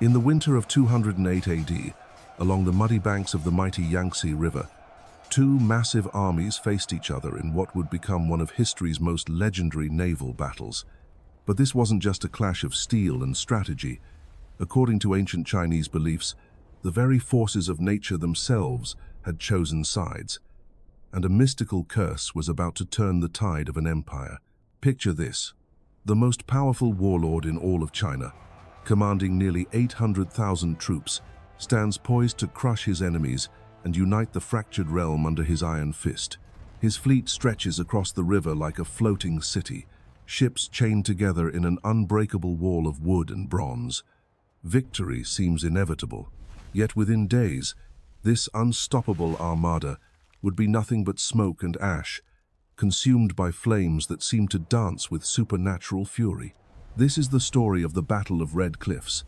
In the winter of 208 AD, along the muddy banks of the mighty Yangtze River, two massive armies faced each other in what would become one of history's most legendary naval battles. But this wasn't just a clash of steel and strategy. According to ancient Chinese beliefs, the very forces of nature themselves had chosen sides, and a mystical curse was about to turn the tide of an empire. Picture this: the most powerful warlord in all of China, commanding nearly 800,000 troops, stands poised to crush his enemies and unite the fractured realm under his iron fist. His fleet stretches across the river like a floating city, ships chained together in an unbreakable wall of wood and bronze. Victory seems inevitable, yet within days, this unstoppable armada would be nothing but smoke and ash, consumed by flames that seem to dance with supernatural fury. This is the story of the Battle of Red Cliffs,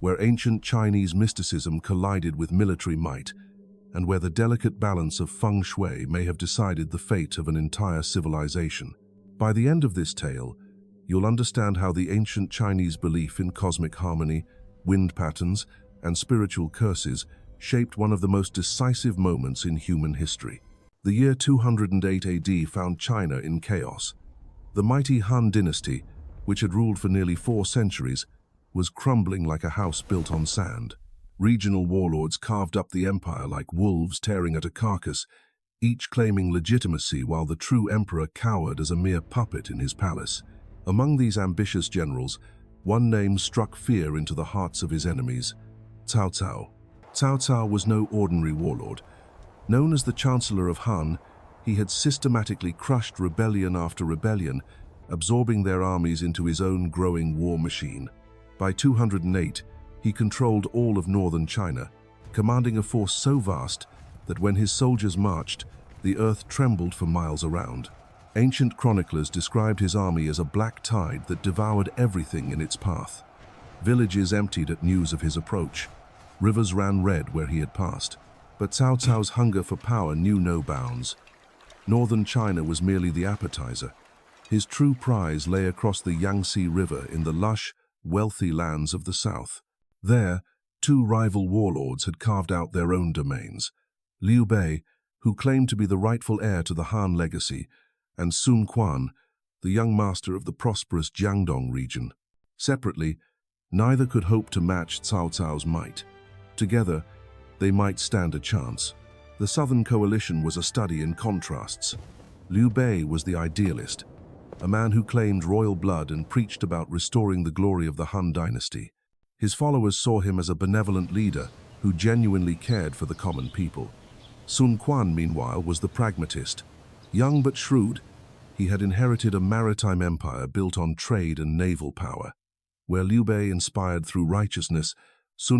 where ancient Chinese mysticism collided with military might, and where the delicate balance of feng shui may have decided the fate of an entire civilization. By the end of this tale, you'll understand how the ancient Chinese belief in cosmic harmony, wind patterns, and spiritual curses shaped one of the most decisive moments in human history. The year 208 AD found China in chaos. The mighty Han dynasty, which had ruled for nearly 4 centuries, was crumbling like a house built on sand. Regional warlords carved up the empire like wolves tearing at a carcass, each claiming legitimacy while the true emperor cowered as a mere puppet in his palace. Among these ambitious generals, one name struck fear into the hearts of his enemies: Cao Cao. Cao Cao was no ordinary warlord. Known as the Chancellor of Han, he had systematically crushed rebellion after rebellion, absorbing their armies into his own growing war machine. By 208, he controlled all of northern China, commanding a force so vast that when his soldiers marched, the earth trembled for miles around. Ancient chroniclers described his army as a black tide that devoured everything in its path. Villages emptied at news of his approach. Rivers ran red where he had passed. But Cao Cao's hunger for power knew no bounds. Northern China was merely the appetizer. His true prize lay across the Yangtze River in the lush, wealthy lands of the south. There, two rival warlords had carved out their own domains: Liu Bei, who claimed to be the rightful heir to the Han legacy, and Quan, the young master of the prosperous Jiangdong region. Separately, neither could hope to match Cao Cao's might. Together, they might stand a chance. The Southern Coalition was a study in contrasts. Liu Bei was the idealist, a man who claimed royal blood and preached about restoring the glory of the Han dynasty. His followers saw him as a benevolent leader who genuinely cared for the common people. Quan, meanwhile, was the pragmatist. Young but shrewd, he had inherited a maritime empire built on trade and naval power. Where Liu Bei inspired through righteousness,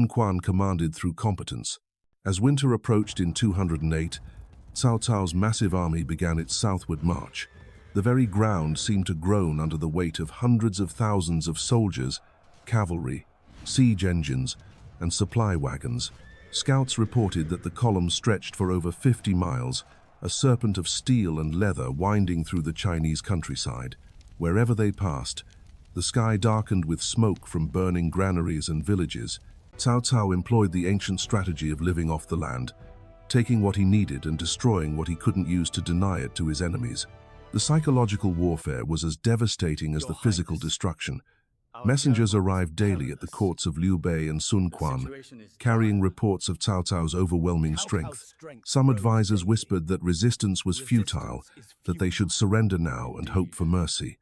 Quan commanded through competence. As winter approached in 208, Cao Cao's massive army began its southward march. The very ground seemed to groan under the weight of hundreds of thousands of soldiers, cavalry, siege engines, and supply wagons. Scouts reported that the column stretched for over 50 miles, a serpent of steel and leather winding through the Chinese countryside. Wherever they passed, the sky darkened with smoke from burning granaries and villages. Cao Cao employed the ancient strategy of living off the land, taking what he needed and destroying what he couldn't use to deny it to his enemies. The psychological warfare was as devastating as the physical destruction. Messengers arrived daily at the courts of Liu Bei and Quan, carrying reports of Cao Cao's overwhelming strength. Some advisors whispered that resistance was futile, that they should surrender now and hope for mercy.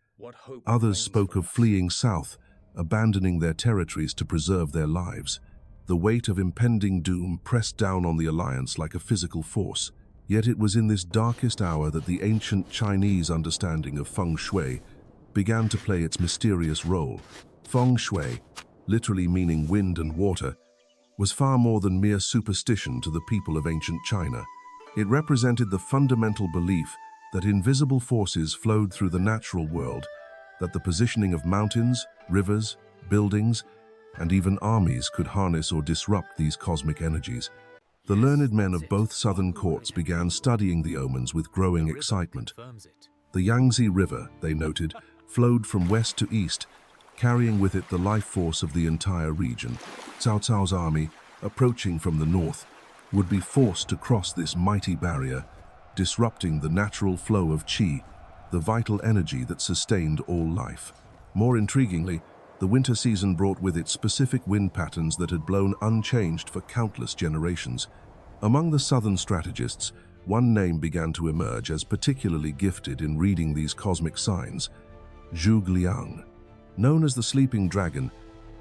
Others spoke of fleeing south, abandoning their territories to preserve their lives. The weight of impending doom pressed down on the alliance like a physical force. Yet it was in this darkest hour that the ancient Chinese understanding of feng shui began to play its mysterious role. Feng shui, literally meaning wind and water, was far more than mere superstition to the people of ancient China. It represented the fundamental belief that invisible forces flowed through the natural world, that the positioning of mountains, rivers, buildings, and even armies could harness or disrupt these cosmic energies. The learned men of both southern courts began studying the omens with growing excitement. The Yangtze River, they noted, flowed from west to east, carrying with it the life force of the entire region. Cao Cao's army, approaching from the north, would be forced to cross this mighty barrier, disrupting the natural flow of qi, the vital energy that sustained all life. More intriguingly, the winter season brought with it specific wind patterns that had blown unchanged for countless generations. Among the southern strategists, one name began to emerge as particularly gifted in reading these cosmic signs: Zhuge Liang. Known as the Sleeping Dragon,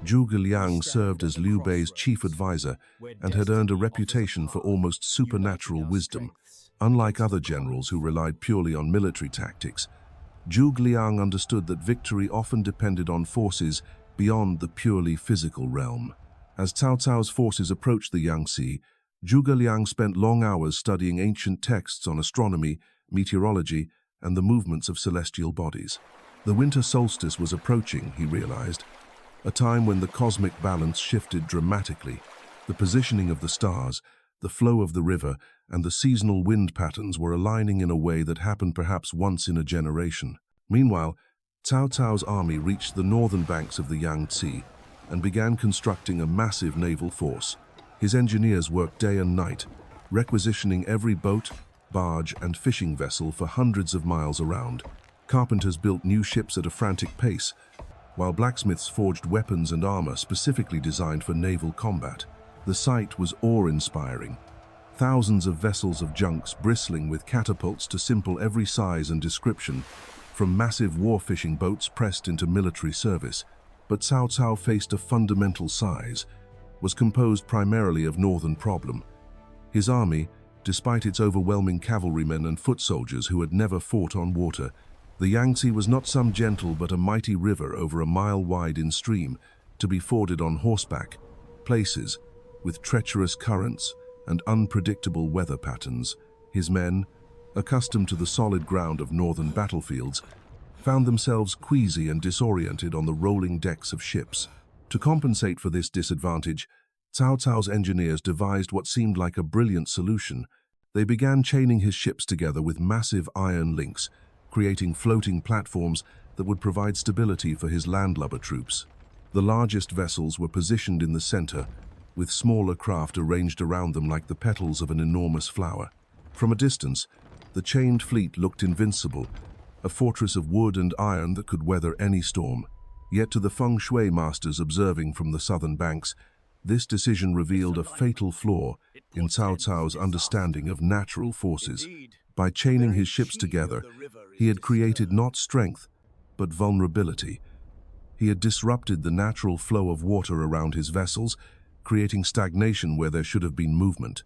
Zhuge Liang served as Liu Bei's chief advisor and had earned a reputation for almost supernatural wisdom. Unlike other generals who relied purely on military tactics, Zhuge Liang understood that victory often depended on forces beyond the purely physical realm. As Cao Cao's forces approached the Yangtze, Zhuge Liang spent long hours studying ancient texts on astronomy, meteorology, and the movements of celestial bodies. The winter solstice was approaching, he realized, a time when the cosmic balance shifted dramatically. The positioning of the stars, the flow of the river, and the seasonal wind patterns were aligning in a way that happened perhaps once in a generation. Meanwhile, Cao Cao's army reached the northern banks of the Yangtze and began constructing a massive naval force. His engineers worked day and night, requisitioning every boat, barge, and fishing vessel for hundreds of miles around. Carpenters built new ships at a frantic pace, while blacksmiths forged weapons and armor specifically designed for naval combat. The sight was awe-inspiring. Thousands of vessels of junks bristling with catapults to simple every size and description, from massive war-fishing boats pressed into military service. But Cao Cao faced a fundamental size, was composed primarily of northern problem. His army, despite its overwhelming cavalrymen and foot soldiers who had never fought on water, the Yangtze was not some gentle but a mighty river over a mile wide in stream, to be forded on horseback, places with treacherous currents and unpredictable weather patterns. His men, accustomed to the solid ground of northern battlefields, found themselves queasy and disoriented on the rolling decks of ships. To compensate for this disadvantage, Cao Cao's engineers devised what seemed like a brilliant solution. They began chaining his ships together with massive iron links, creating floating platforms that would provide stability for his landlubber troops. The largest vessels were positioned in the center, with smaller craft arranged around them like the petals of an enormous flower. From a distance, the chained fleet looked invincible, a fortress of wood and iron that could weather any storm. Yet to the feng shui masters observing from the southern banks, this decision revealed a fatal flaw in Cao Cao's understanding of natural forces. By chaining his ships together, he had created not strength, but vulnerability. He had disrupted the natural flow of water around his vessels, creating stagnation where there should have been movement.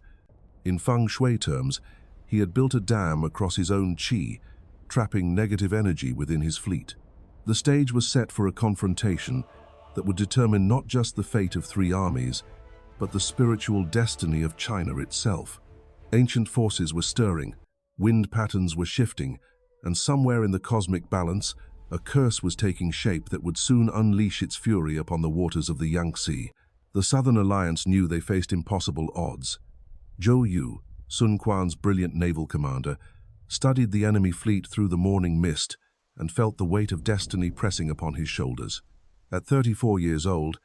In feng shui terms, he had built a dam across his own qi, trapping negative energy within his fleet. The stage was set for a confrontation that would determine not just the fate of three armies, but the spiritual destiny of China itself. Ancient forces were stirring, wind patterns were shifting, and somewhere in the cosmic balance, a curse was taking shape that would soon unleash its fury upon the waters of the Yangtze. The Southern Alliance knew they faced impossible odds. Zhou Yu, Sun Quan's brilliant naval commander, studied the enemy fleet through the morning mist and felt the weight of destiny pressing upon his shoulders. At 34 years old,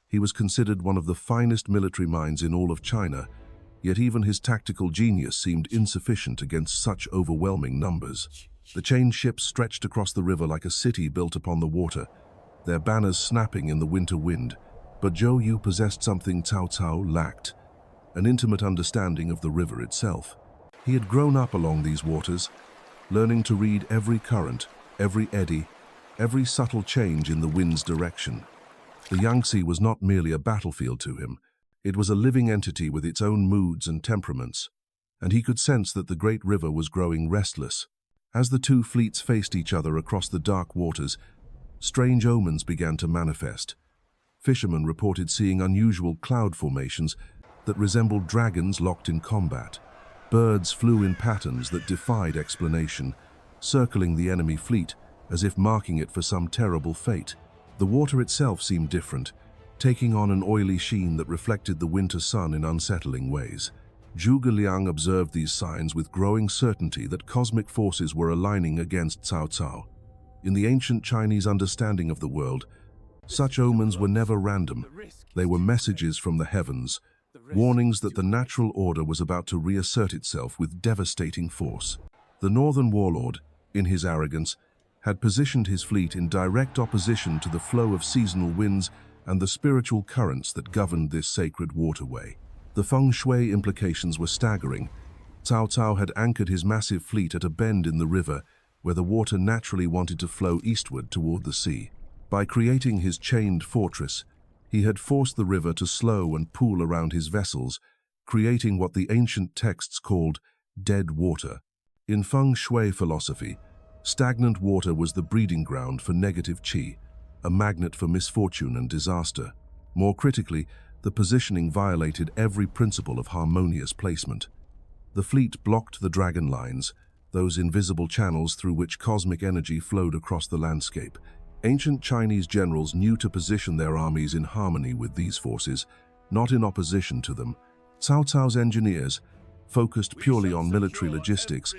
he was considered one of the finest military minds in all of China, yet even his tactical genius seemed insufficient against such overwhelming numbers. The chained ships stretched across the river like a city built upon the water, their banners snapping in the winter wind. But Zhou Yu possessed something Cao Cao lacked, an intimate understanding of the river itself. He had grown up along these waters, learning to read every current, every eddy, every subtle change in the wind's direction. The Yangtze was not merely a battlefield to him. It was a living entity with its own moods and temperaments, and he could sense that the great river was growing restless. As the two fleets faced each other across the dark waters, strange omens began to manifest. Fishermen reported seeing unusual cloud formations that resembled dragons locked in combat. Birds flew in patterns that defied explanation, circling the enemy fleet as if marking it for some terrible fate. The water itself seemed different, taking on an oily sheen that reflected the winter sun in unsettling ways. Zhuge Liang observed these signs with growing certainty that cosmic forces were aligning against Cao Cao. In the ancient Chinese understanding of the world, Such omens were never random. They were messages from the heavens, warnings that the natural order was about to reassert itself with devastating force. The northern warlord, in his arrogance, had positioned his fleet in direct opposition to the flow of seasonal winds and the spiritual currents that governed this sacred waterway. The feng shui implications were staggering. Cao Cao had anchored his massive fleet at a bend in the river where the water naturally wanted to flow eastward toward the sea. By creating his chained fortress, he had forced the river to slow and pool around his vessels, creating what the ancient texts called dead water. In feng shui philosophy, stagnant water was the breeding ground for negative qi, a magnet for misfortune and disaster. More critically, the positioning violated every principle of harmonious placement. The fleet blocked the dragon lines, those invisible channels through which cosmic energy flowed across the landscape. Ancient Chinese generals knew to position their armies in harmony with these forces, not in opposition to them. Cao Cao's engineers, focused purely on military logistics,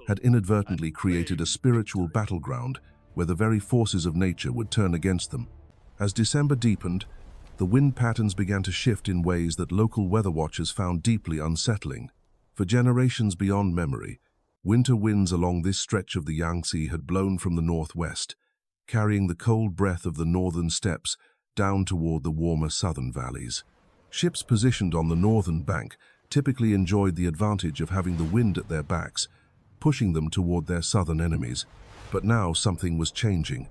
had inadvertently created a spiritual battleground where the very forces of nature would turn against them. As December deepened, the wind patterns began to shift in ways that local weather watchers found deeply unsettling. For generations beyond memory, winter winds along this stretch of the Yangtze had blown from the northwest, carrying the cold breath of the northern steppes down toward the warmer southern valleys. Ships positioned on the northern bank typically enjoyed the advantage of having the wind at their backs, pushing them toward their southern enemies. But now something was changing.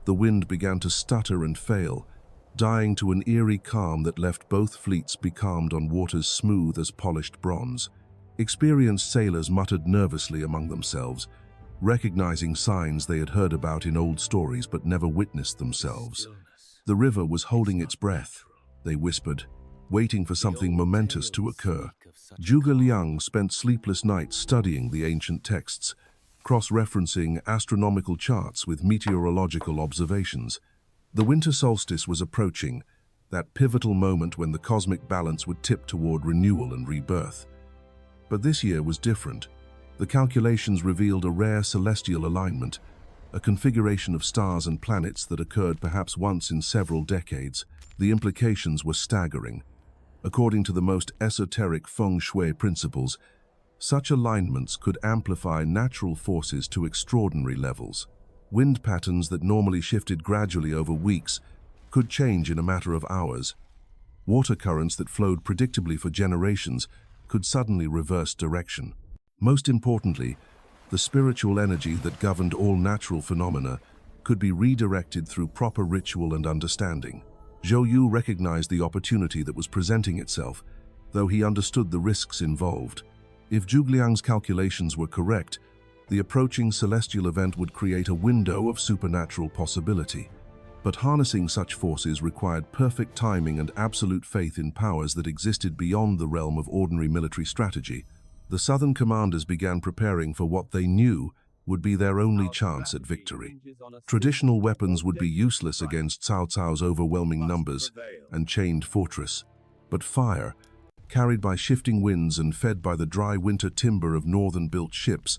The wind began to stutter and fail, dying to an eerie calm that left both fleets becalmed on waters smooth as polished bronze. Experienced sailors muttered nervously among themselves, recognizing signs they had heard about in old stories but never witnessed themselves. The river was holding its breath, they whispered, waiting for something momentous to occur. Zhuge Liang spent sleepless nights studying the ancient texts, cross-referencing astronomical charts with meteorological observations. The winter solstice was approaching, that pivotal moment when the cosmic balance would tip toward renewal and rebirth. But this year was different. The calculations revealed a rare celestial alignment, a configuration of stars and planets that occurred perhaps once in several decades. The implications were staggering. According to the most esoteric feng shui principles, such alignments could amplify natural forces to extraordinary levels. Wind patterns that normally shifted gradually over weeks could change in a matter of hours. Water currents that flowed predictably for generations could suddenly reverse direction. Most importantly, the spiritual energy that governed all natural phenomena could be redirected through proper ritual and understanding. Zhou Yu recognized the opportunity that was presenting itself, though he understood the risks involved. If Zhuge Liang's calculations were correct, the approaching celestial event would create a window of supernatural possibility. But harnessing such forces required perfect timing and absolute faith in powers that existed beyond the realm of ordinary military strategy. The southern commanders began preparing for what they knew would be their only chance at victory. Traditional weapons would be useless against Cao Cao's overwhelming numbers and chained fortress. But fire, carried by shifting winds and fed by the dry winter timber of northern-built ships,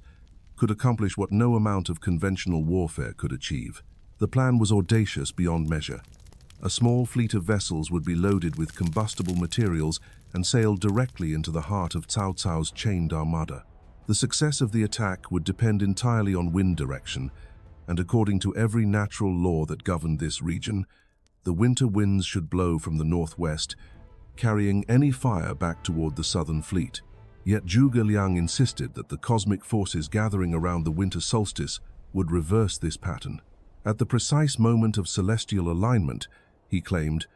could accomplish what no amount of conventional warfare could achieve. The plan was audacious beyond measure. A small fleet of vessels would be loaded with combustible materials and sailed directly into the heart of Cao Cao's chained armada. The success of the attack would depend entirely on wind direction, and according to every natural law that governed this region, the winter winds should blow from the northwest, carrying any fire back toward the southern fleet. Yet Zhuge Liang insisted that the cosmic forces gathering around the winter solstice would reverse this pattern. At the precise moment of celestial alignment, he claimed,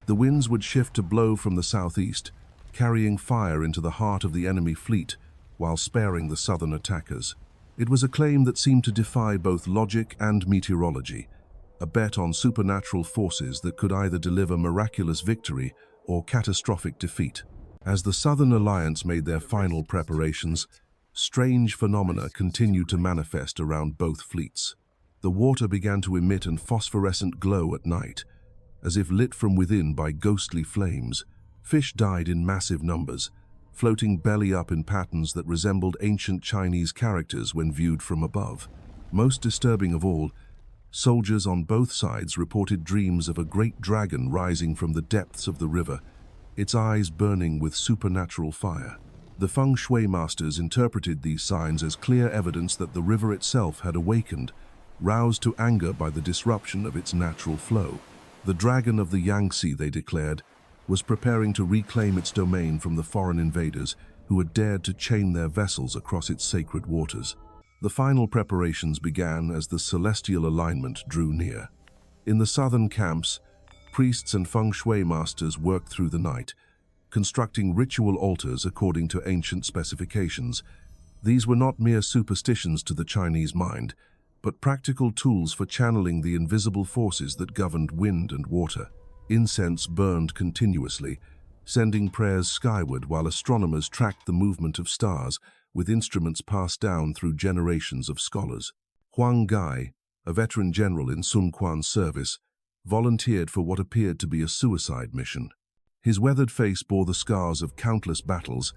the winds would shift to blow from the southeast, carrying fire into the heart of the enemy fleet while sparing the southern attackers. It was a claim that seemed to defy both logic and meteorology, a bet on supernatural forces that could either deliver miraculous victory or catastrophic defeat. As the Southern Alliance made their final preparations, strange phenomena continued to manifest around both fleets. The water began to emit a phosphorescent glow at night, as if lit from within by ghostly flames. Fish died in massive numbers, floating belly up in patterns that resembled ancient Chinese characters when viewed from above. Most disturbing of all, Soldiers on both sides reported dreams of a great dragon rising from the depths of the river, its eyes burning with supernatural fire. The feng shui masters interpreted these signs as clear evidence that the river itself had awakened, roused to anger by the disruption of its natural flow. The dragon of the Yangtze, they declared, was preparing to reclaim its domain from the foreign invaders who had dared to chain their vessels across its sacred waters. The final preparations began as the celestial alignment drew near. In the southern camps, priests and feng shui masters worked through the night, constructing ritual altars according to ancient specifications. These were not mere superstitions to the Chinese mind, but practical tools for channeling the invisible forces that governed wind and water. Incense burned continuously, sending prayers skyward while astronomers tracked the movement of stars with instruments passed down through generations of scholars. Huang Gai, a veteran general in Sun Quan's service, volunteered for what appeared to be a suicide mission. His weathered face bore the scars of countless battles,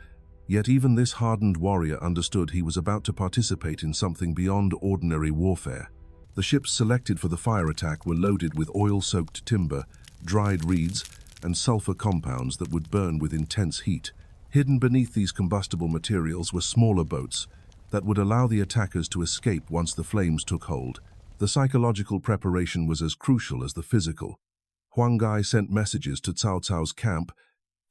yet even this hardened warrior understood he was about to participate in something beyond ordinary warfare. The ships selected for the fire attack were loaded with oil-soaked timber, dried reeds, and sulfur compounds that would burn with intense heat. Hidden beneath these combustible materials were smaller boats that would allow the attackers to escape once the flames took hold. The psychological preparation was as crucial as the physical. Huang Gai sent messages to Cao Cao's camp,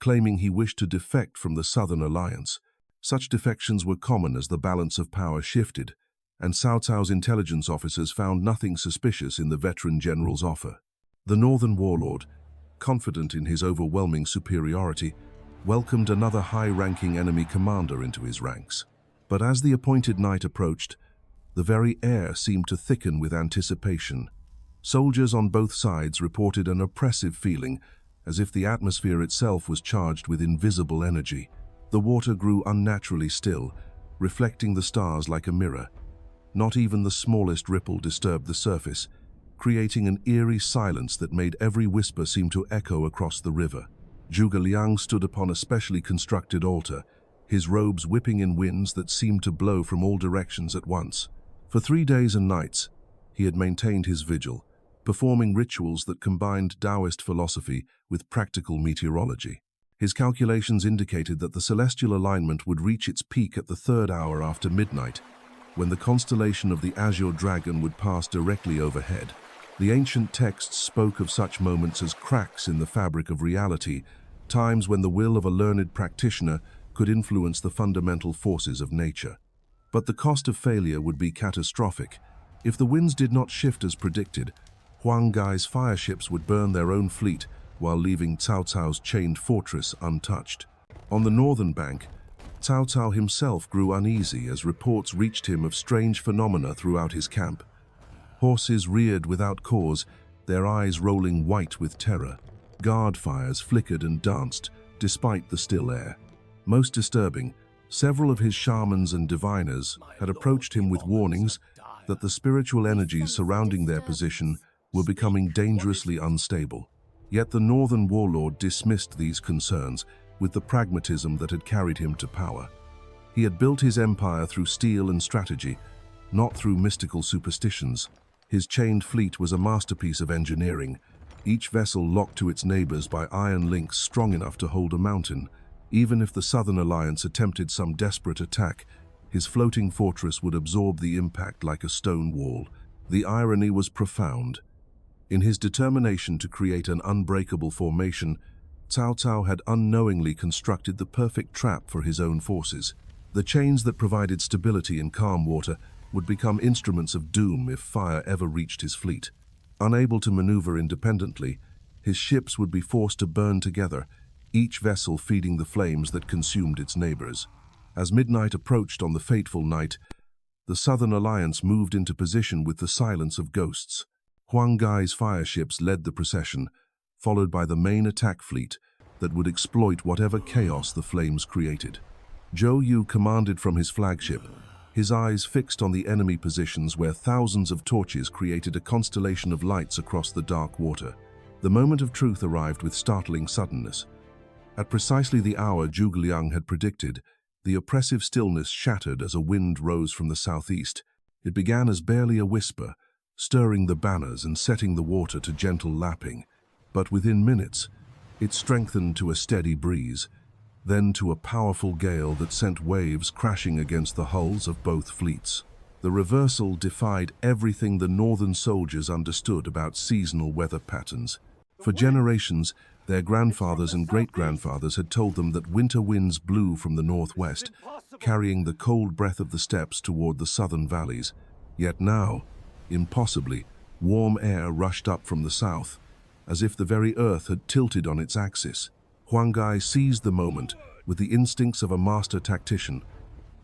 claiming he wished to defect from the Southern Alliance. Such defections were common as the balance of power shifted, and Cao Cao's intelligence officers found nothing suspicious in the veteran general's offer. The northern warlord, confident in his overwhelming superiority, welcomed another high-ranking enemy commander into his ranks. But as the appointed night approached, the very air seemed to thicken with anticipation. Soldiers on both sides reported an oppressive feeling, as if the atmosphere itself was charged with invisible energy. The water grew unnaturally still, reflecting the stars like a mirror. Not even the smallest ripple disturbed the surface, creating an eerie silence that made every whisper seem to echo across the river. Zhuge Liang stood upon a specially constructed altar, his robes whipping in winds that seemed to blow from all directions at once. For 3 days and nights, he had maintained his vigil, performing rituals that combined Taoist philosophy with practical meteorology. His calculations indicated that the celestial alignment would reach its peak at the 3rd hour after midnight, when the constellation of the Azure Dragon would pass directly overhead. The ancient texts spoke of such moments as cracks in the fabric of reality, times when the will of a learned practitioner could influence the fundamental forces of nature. But the cost of failure would be catastrophic. If the winds did not shift as predicted, Huang Gai's fire ships would burn their own fleet while leaving Cao Cao's chained fortress untouched. On the northern bank, Cao Cao himself grew uneasy as reports reached him of strange phenomena throughout his camp. Horses reared without cause, their eyes rolling white with terror. Guard fires flickered and danced, despite the still air. Most disturbing, several of his shamans and diviners had approached him with warnings that the spiritual energies surrounding their position were becoming dangerously unstable. Yet the northern warlord dismissed these concerns with the pragmatism that had carried him to power. He had built his empire through steel and strategy, not through mystical superstitions. His chained fleet was a masterpiece of engineering, each vessel locked to its neighbors by iron links strong enough to hold a mountain. Even if the Southern Alliance attempted some desperate attack, his floating fortress would absorb the impact like a stone wall. The irony was profound. In his determination to create an unbreakable formation, Cao Cao had unknowingly constructed the perfect trap for his own forces. The chains that provided stability in calm water would become instruments of doom if fire ever reached his fleet. Unable to maneuver independently, his ships would be forced to burn together, each vessel feeding the flames that consumed its neighbors. As midnight approached on the fateful night, the Southern Alliance moved into position with the silence of ghosts. Huang Gai's fire ships led the procession, followed by the main attack fleet that would exploit whatever chaos the flames created. Zhou Yu commanded from his flagship, his eyes fixed on the enemy positions where thousands of torches created a constellation of lights across the dark water. The moment of truth arrived with startling suddenness. At precisely the hour Zhuge Liang had predicted, the oppressive stillness shattered as a wind rose from the southeast. It began as barely a whisper, stirring the banners and setting the water to gentle lapping. But within minutes, it strengthened to a steady breeze, then to a powerful gale that sent waves crashing against the hulls of both fleets. The reversal defied everything the northern soldiers understood about seasonal weather patterns. For generations, their grandfathers and great-grandfathers had told them that winter winds blew from the northwest, carrying the cold breath of the steppes toward the southern valleys. Yet now, impossibly, warm air rushed up from the south, as if the very earth had tilted on its axis. Huang Gai seized the moment with the instincts of a master tactician.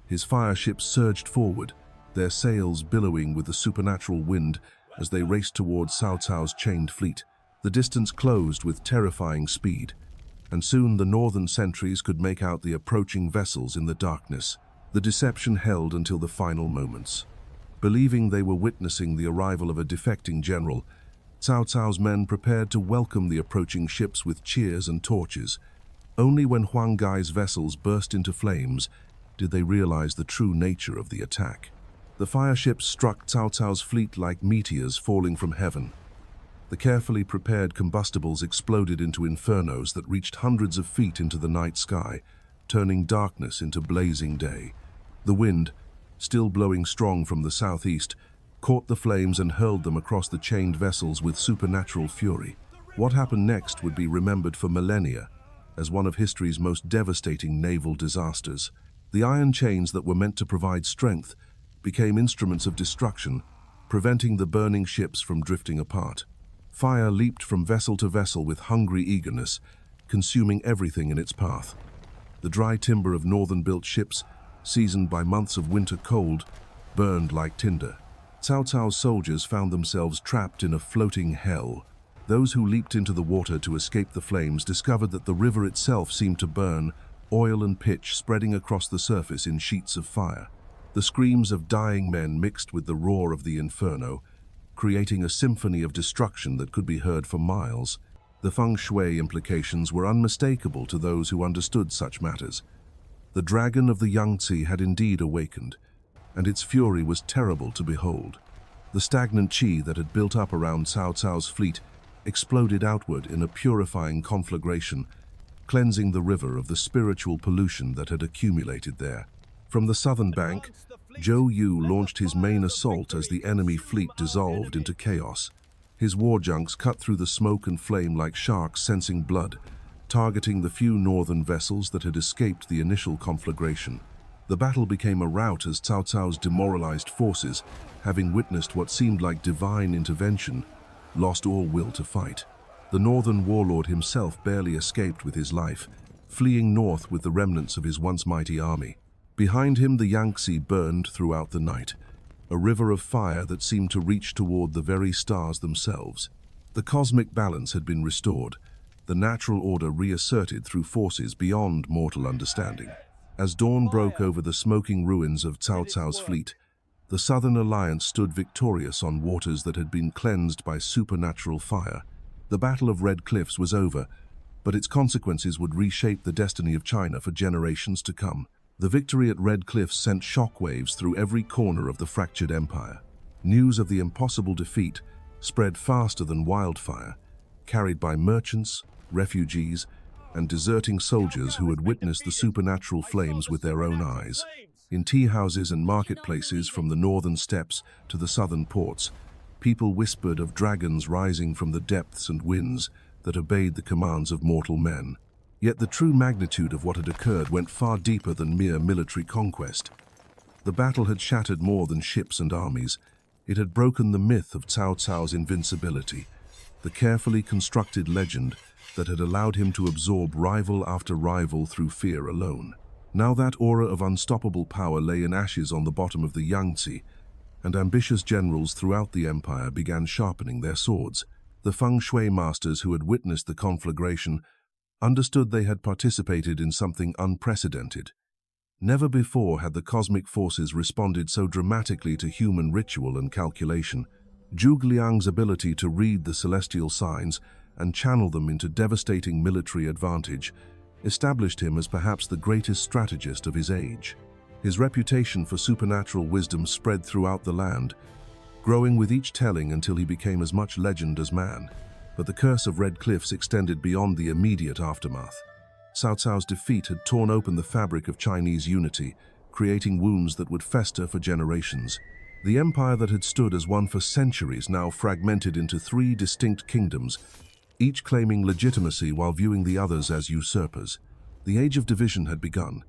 His fire ships surged forward, their sails billowing with the supernatural wind as they raced toward Cao Cao's chained fleet. The distance closed with terrifying speed, and soon the northern sentries could make out the approaching vessels in the darkness. The deception held until the final moments. Believing they were witnessing the arrival of a defecting general, Cao Cao's men prepared to welcome the approaching ships with cheers and torches. Only when Huang Gai's vessels burst into flames did they realize the true nature of the attack. The fire ships struck Cao Cao's fleet like meteors falling from heaven. The carefully prepared combustibles exploded into infernos that reached hundreds of feet into the night sky, turning darkness into blazing day. The wind, still blowing strong from the southeast, caught the flames and hurled them across the chained vessels with supernatural fury. What happened next would be remembered for millennia as one of history's most devastating naval disasters. The iron chains that were meant to provide strength became instruments of destruction, preventing the burning ships from drifting apart. Fire leaped from vessel to vessel with hungry eagerness, consuming everything in its path. The dry timber of northern-built ships, seasoned by months of winter cold, burned like tinder. Cao Cao's soldiers found themselves trapped in a floating hell. Those who leaped into the water to escape the flames discovered that the river itself seemed to burn, oil and pitch spreading across the surface in sheets of fire. The screams of dying men mixed with the roar of the inferno, creating a symphony of destruction that could be heard for miles. The feng shui implications were unmistakable to those who understood such matters. The dragon of the Yangtze had indeed awakened, and its fury was terrible to behold. The stagnant qi that had built up around Cao Cao's fleet exploded outward in a purifying conflagration, cleansing the river of the spiritual pollution that had accumulated there. From the southern bank, Zhou Yu launched his main assault as the enemy fleet dissolved into chaos. His war junks cut through the smoke and flame like sharks sensing blood, targeting the few northern vessels that had escaped the initial conflagration. The battle became a rout as Cao Cao's demoralized forces, having witnessed what seemed like divine intervention, lost all will to fight. The northern warlord himself barely escaped with his life, fleeing north with the remnants of his once mighty army. Behind him, the Yangtze burned throughout the night, a river of fire that seemed to reach toward the very stars themselves. The cosmic balance had been restored, the natural order reasserted through forces beyond mortal understanding. As dawn broke over the smoking ruins of Cao Cao's fleet, the Southern Alliance stood victorious on waters that had been cleansed by supernatural fire. The Battle of Red Cliffs was over, but its consequences would reshape the destiny of China for generations to come. The victory at Red Cliffs sent shockwaves through every corner of the fractured empire. News of the impossible defeat spread faster than wildfire, carried by merchants, refugees, and deserting soldiers who had witnessed the supernatural flames with their own eyes. In tea houses and marketplaces from the northern steppes to the southern ports, people whispered of dragons rising from the depths and winds that obeyed the commands of mortal men. Yet the true magnitude of what had occurred went far deeper than mere military conquest. The battle had shattered more than ships and armies. It had broken the myth of Cao Cao's invincibility, the carefully constructed legend that had allowed him to absorb rival after rival through fear alone. Now that aura of unstoppable power lay in ashes on the bottom of the Yangtze, and ambitious generals throughout the empire began sharpening their swords. The feng shui masters who had witnessed the conflagration understood they had participated in something unprecedented. Never before had the cosmic forces responded so dramatically to human ritual and calculation. Zhuge Liang's ability to read the celestial signs and channel them into devastating military advantage established him as perhaps the greatest strategist of his age. His reputation for supernatural wisdom spread throughout the land, growing with each telling until he became as much legend as man. But the curse of Red Cliffs extended beyond the immediate aftermath. Cao Cao's defeat had torn open the fabric of Chinese unity, creating wounds that would fester for generations. The empire that had stood as one for centuries now fragmented into three distinct kingdoms, each claiming legitimacy while viewing the others as usurpers. The age of division had begun,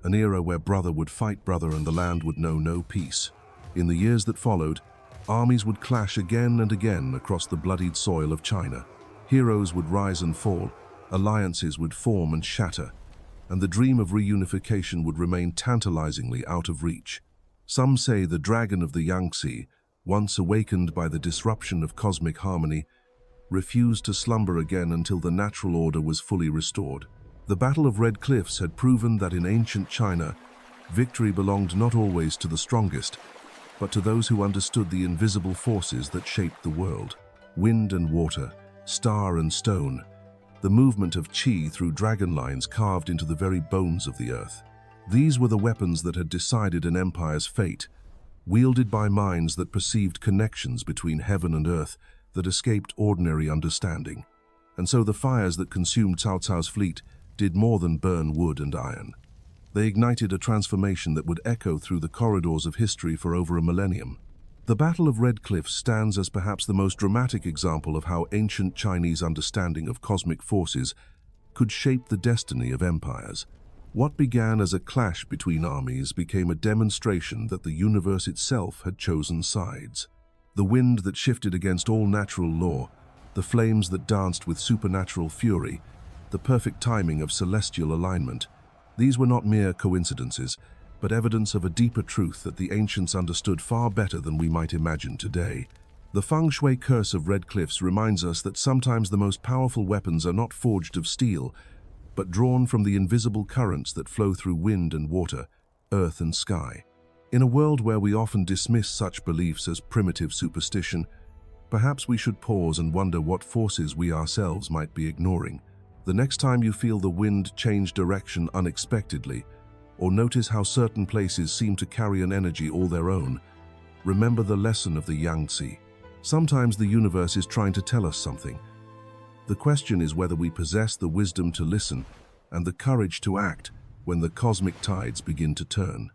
an era where brother would fight brother and the land would know no peace. In the years that followed, armies would clash again and again across the bloodied soil of China. Heroes would rise and fall, alliances would form and shatter, and the dream of reunification would remain tantalizingly out of reach. Some say the dragon of the Yangtze, once awakened by the disruption of cosmic harmony, refused to slumber again until the natural order was fully restored. The Battle of Red Cliffs had proven that in ancient China, victory belonged not always to the strongest, but to those who understood the invisible forces that shaped the world. Wind and water, star and stone, the movement of qi through dragon lines carved into the very bones of the earth. These were the weapons that had decided an empire's fate, wielded by minds that perceived connections between heaven and earth that escaped ordinary understanding. And so the fires that consumed Cao Cao's fleet did more than burn wood and iron. They ignited a transformation that would echo through the corridors of history for over a millennium. The Battle of Red Cliffs stands as perhaps the most dramatic example of how ancient Chinese understanding of cosmic forces could shape the destiny of empires. What began as a clash between armies became a demonstration that the universe itself had chosen sides. The wind that shifted against all natural law, the flames that danced with supernatural fury, the perfect timing of celestial alignment. These were not mere coincidences, but evidence of a deeper truth that the ancients understood far better than we might imagine today. The feng shui curse of Red Cliffs reminds us that sometimes the most powerful weapons are not forged of steel, but drawn from the invisible currents that flow through wind and water, earth and sky. In a world where we often dismiss such beliefs as primitive superstition, perhaps we should pause and wonder what forces we ourselves might be ignoring. The next time you feel the wind change direction unexpectedly, or notice how certain places seem to carry an energy all their own, remember the lesson of the Yangtze. Sometimes the universe is trying to tell us something. The question is whether we possess the wisdom to listen and the courage to act when the cosmic tides begin to turn.